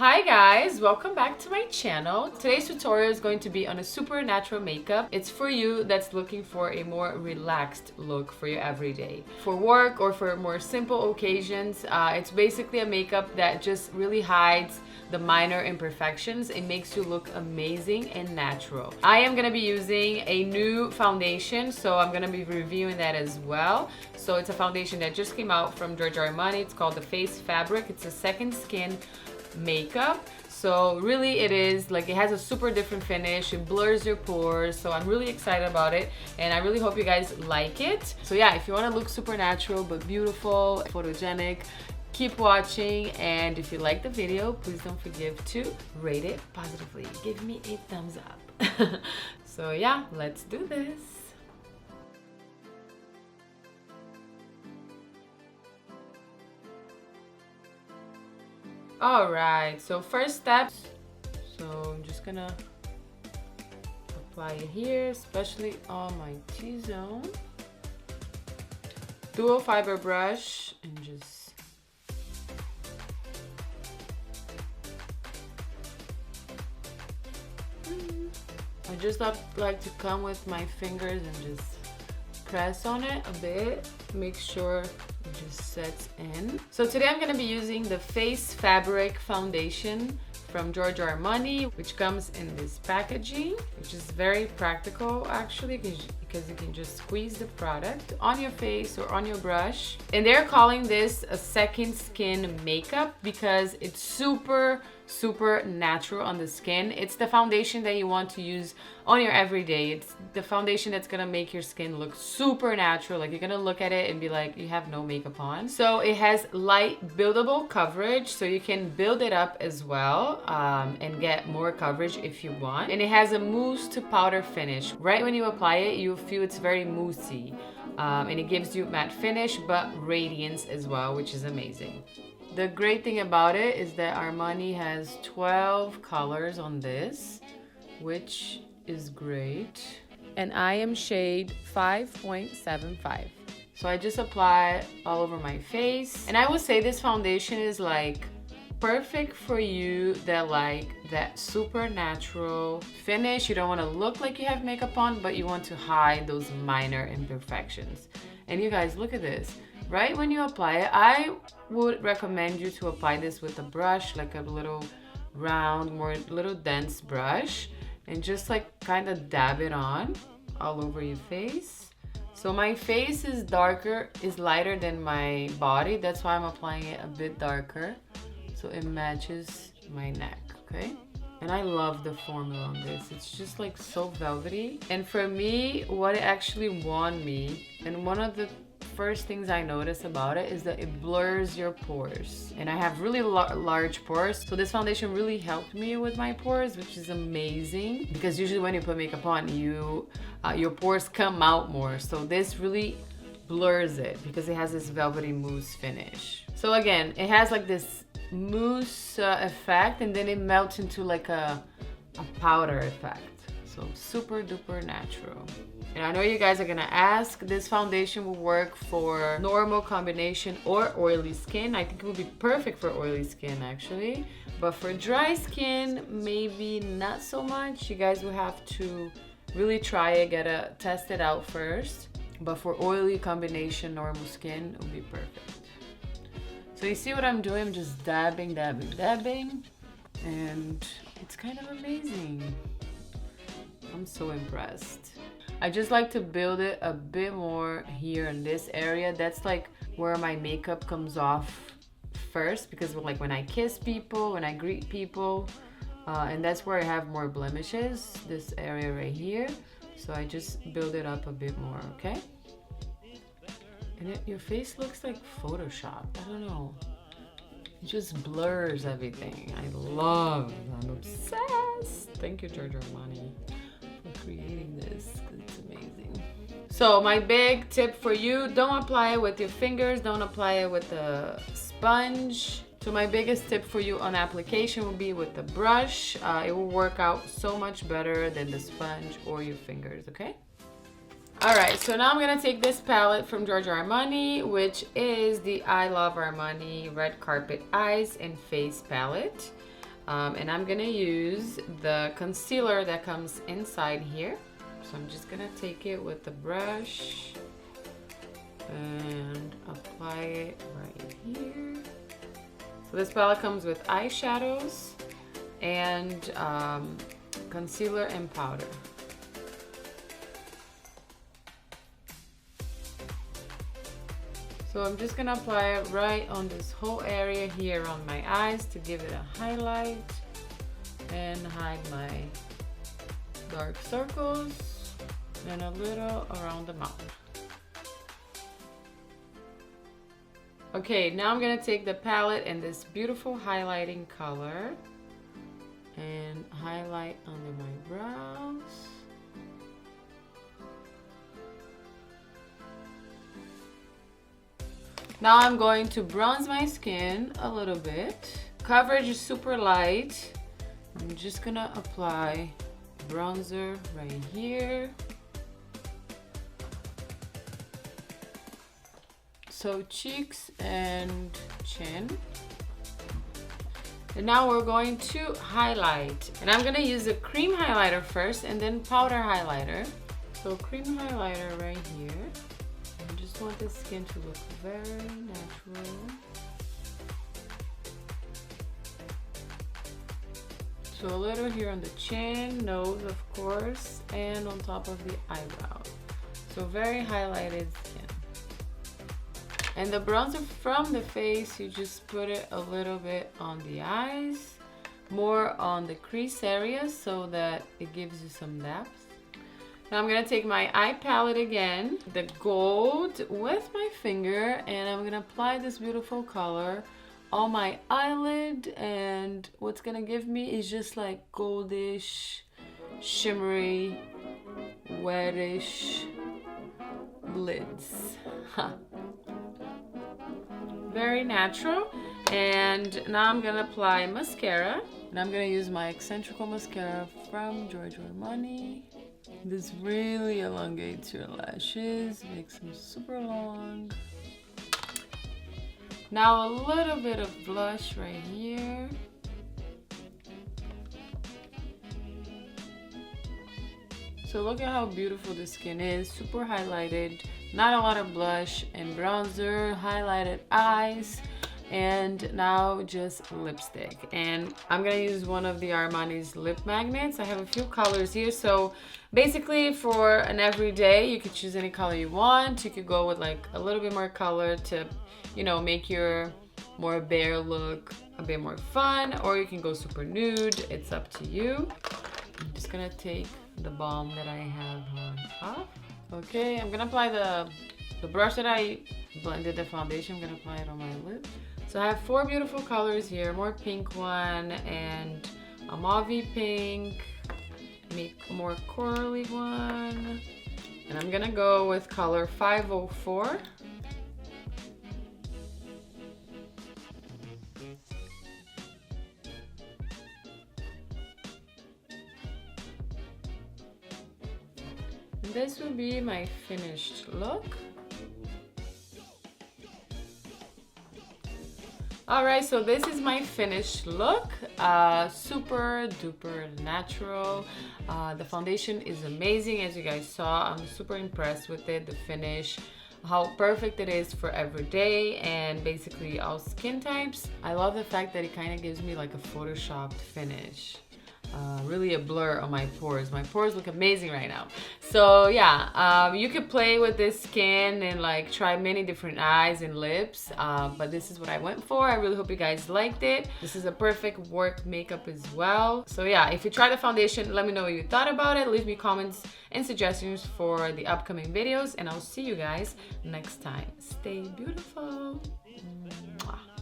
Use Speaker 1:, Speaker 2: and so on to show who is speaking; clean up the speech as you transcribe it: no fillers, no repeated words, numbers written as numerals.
Speaker 1: Hi guys, welcome back to my channel. Today's tutorial is going to be on a super natural makeup. It's for you that's looking for a more relaxed look for your everyday. For work or for more simple occasions, it's basically a makeup that just really hides the minor imperfections. It makes you look amazing and natural. I am gonna be using a new foundation, so I'm gonna be reviewing that as well. So it's a foundation that just came out from Giorgio Armani. It's called the Face Fabric. It's a second skin makeup. So really it is like, it has a super different finish. It blurs your pores. So I'm really excited about it and I really hope you guys like it. So yeah, if you want to look super natural but beautiful, photogenic, keep watching. And if you like the video, please don't forget to rate it positively. Give me a thumbs up. So yeah, let's do this. All right, so first step, so I'm just gonna apply it here, especially on my T-zone. Dual fiber brush and just I just like to come with my fingers and just press on it a bit, make sure it just sets in. So today I'm going to be using the Face Fabric foundation from Giorgio Armani, which comes in this packaging, which is very practical actually, because you can just squeeze the product on your face or on your brush. And they're calling this a second skin makeup because it's super natural on the skin. It's the foundation that you want to use on your everyday. It's the foundation that's gonna make your skin look super natural. Like, you're gonna look at it and be like, you have no makeup on. So it has light buildable coverage, so you can build it up as well and get more coverage if you want. And it has a mousse to powder finish. Right when you apply it, you feel it's very moussey, and it gives you matte finish but radiance as well, which is amazing. The great thing about it is that Armani has 12 colors on this, which is great. And I am shade 5.75. So I just apply it all over my face. And I would say this foundation is like perfect for you that like that super natural finish. You don't want to look like you have makeup on, but you want to hide those minor imperfections. And you guys, look at this. Right when you apply it, I would recommend you to apply this with a brush, like a little round, more little dense brush, and just like kind of dab it on all over your face. So my face is lighter than my body. That's why I'm applying it a bit darker, so it matches my neck, okay? And I love the formula on this. It's just like so velvety. And for me, what it actually won me, and one of the first things I notice about it is that it blurs your pores. And I have really large pores, so this foundation really helped me with my pores, which is amazing, because usually when you put makeup on, your pores come out more. So this really blurs it because it has this velvety mousse finish. So again, it has like this mousse effect, and then it melts into like a powder effect. So super duper natural. And I know you guys are gonna ask, this foundation will work for normal combination or oily skin. I think it would be perfect for oily skin actually. But for dry skin, maybe not so much. You guys will have to really try it, test it out first. But for oily combination, normal skin, it would be perfect. So you see what I'm doing? I'm just dabbing. And it's kind of amazing. I'm so impressed. I just like to build it a bit more here in this area. That's like where my makeup comes off first, because like when I kiss people, when I greet people, and that's where I have more blemishes, this area right here. So I just build it up a bit more, okay? And your face looks like Photoshop. I don't know. It just blurs everything. I'm obsessed. Thank you, Giorgio Armani, for creating this. It's amazing. So my big tip for you, don't apply it with your fingers. Don't apply it with a sponge. So my biggest tip for you on application will be with the brush. It will work out so much better than the sponge or your fingers, okay? Alright, so now I'm going to take this palette from Giorgio Armani, which is the I Love Armani Red Carpet Eyes and Face palette. And I'm gonna use the concealer that comes inside here. So I'm just gonna take it with the brush and apply it right here. So this palette comes with eyeshadows and concealer and powder. So I'm just gonna apply it right on this whole area here on my eyes to give it a highlight and hide my dark circles and a little around the mouth. Okay, now I'm gonna take the palette and this beautiful highlighting color and highlight under my brows. Now I'm going to bronze my skin a little bit. Coverage is super light. I'm just gonna apply bronzer right here. So cheeks and chin. And now we're going to highlight. And I'm gonna use a cream highlighter first and then powder highlighter. So cream highlighter right here. I just want the skin to look very natural. So a little here on the chin, nose of course, and on top of the eyebrow. So very highlighted skin. And the bronzer from the face, you just put it a little bit on the eyes, more on the crease area so that it gives you some depth. Now I'm gonna take my eye palette again, the gold with my finger, and I'm gonna apply this beautiful color on my eyelid, and what's gonna give me is just like goldish, shimmery, wetish lids. Very natural. And now I'm gonna apply mascara, and I'm gonna use my eccentrical mascara from Giorgio Armani. This really elongates your lashes, makes them super long. Now a little bit of blush right here. So look at how beautiful the skin is, super highlighted, not a lot of blush and bronzer, highlighted eyes, and now just lipstick. And I'm gonna use one of the Armani's lip magnets. I have a few colors here, so basically for an everyday, you could choose any color you want. You could go with like a little bit more color to, you know, make your more bare look a bit more fun, or you can go super nude. It's up to you. I'm just gonna take the balm that I have on top. Okay, I'm gonna apply the brush that I blended the foundation. I'm gonna apply it on my lip. So I have 4 beautiful colors here, more pink one and a mauvey pink, make a more corally one. And I'm gonna go with color 504. This will be my finished look. Alright, so this is my finished look. Super duper natural. The foundation is amazing, as you guys saw. I'm super impressed with it, the finish, how perfect it is for every day and basically all skin types. I love the fact that it kind of gives me like a photoshopped finish. Really a blur on my pores. My pores look amazing right now. So yeah, you could play with this skin and like try many different eyes and lips, but this is what I went for. I really hope you guys liked it. This is a perfect work makeup as well. So yeah, if you try the foundation, let me know what you thought about it. Leave me comments and suggestions for the upcoming videos, and I'll see you guys next time. Stay beautiful. Mwah.